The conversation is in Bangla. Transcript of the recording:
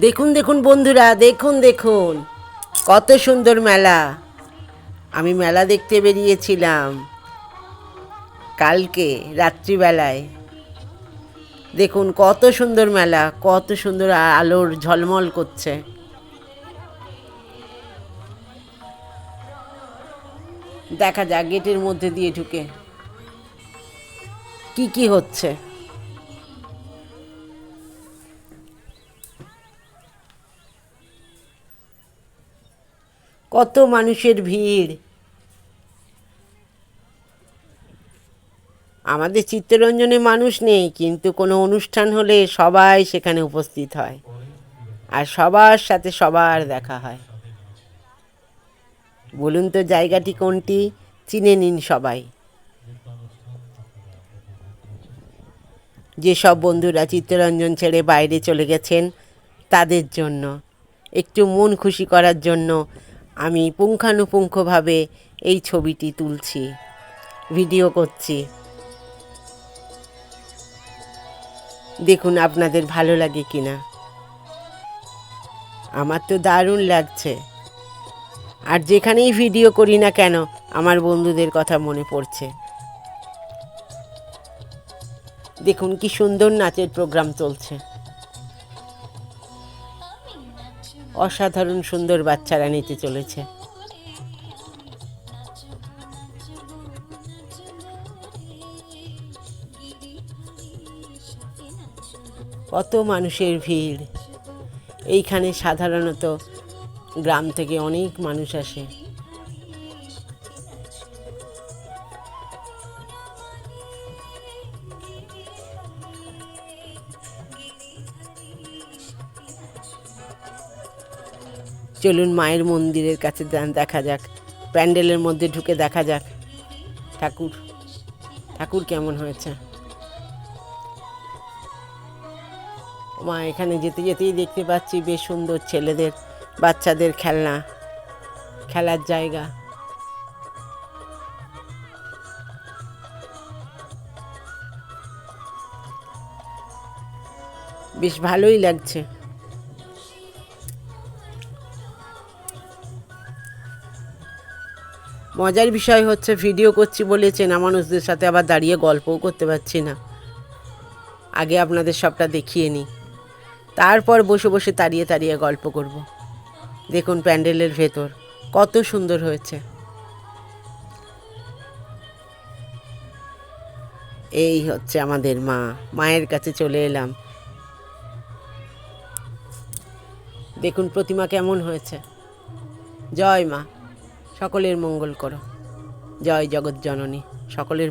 দেখুন দেখুন বন্ধুরা, দেখুন দেখুন কত সুন্দর মেলা। আমি মেলা দেখতে বেরিয়েছিলাম কালকে রাত্রিবেলায়। দেখুন কত সুন্দর মেলা, কত সুন্দর আলোর ঝলমল করছে। দেখা যাক গেটের মধ্যে দিয়ে ঢুকে কি কি হচ্ছে। কত মানুষের ভিড়। আমাদের চিত্তরঞ্জনে মানুষ নেই, কিন্তু কোনো অনুষ্ঠান হলে সবাই সেখানে উপস্থিত হয় আর সবার সাথে সবার দেখা হয়। বলুন তো জায়গাটি কোনটি, চিনে নিন সবাই। যেসব বন্ধুরা চিত্তরঞ্জন ছেড়ে বাইরে চলে গেছেন তাদের জন্য, একটু মন খুশি করার জন্য আমি পুঙ্খানুপুঙ্খভাবে এই ছবিটি তুলছি, ভিডিও করছি। দেখুন আপনাদের ভালো লাগে কিনা। আমার তো দারুণ লাগছে। আর যেখানেই ভিডিও করি না কেন আমার বন্ধুদের কথা মনে পড়ছে। দেখুন কি সুন্দর নাচের প্রোগ্রাম চলছে। অসাধারণ সুন্দর বাচ্চারা নেচে চলেছে। কত মানুষের ভিড়। এইখানে সাধারণত গ্রাম থেকে অনেক মানুষ আসে। চলুন মায়ের মন্দিরের কাছে দেখা যাক, প্যান্ডেলের মধ্যে ঢুকে দেখা যাক ঠাকুর ঠাকুর কেমন হয়েছে। মা, এখানে যেতে যেতেই দেখতে পাচ্ছি বেশ সুন্দর ছেলেদের বাচ্চাদের খেলনা, খেলার জায়গা। বেশ ভালোই লাগছে। মজার বিষয় হচ্ছে ভিডিও করছি বলে চেনা মানুষদের সাথে আবার দাঁড়িয়ে গল্পও করতে পারছি না। আগে আপনাদের সবটা দেখিয়ে নিই, তারপর বসে বসে তাড়িয়ে তাড়িয়ে গল্প করব। দেখুন প্যান্ডেলের ভেতর কত সুন্দর হয়েছে। এই হচ্ছে আমাদের মা, মায়ের কাছে চলে এলাম। দেখুন প্রতিমা কেমন হয়েছে। জয় মা, সকলের মঙ্গল করো। জয় জগৎ জননী, সকলের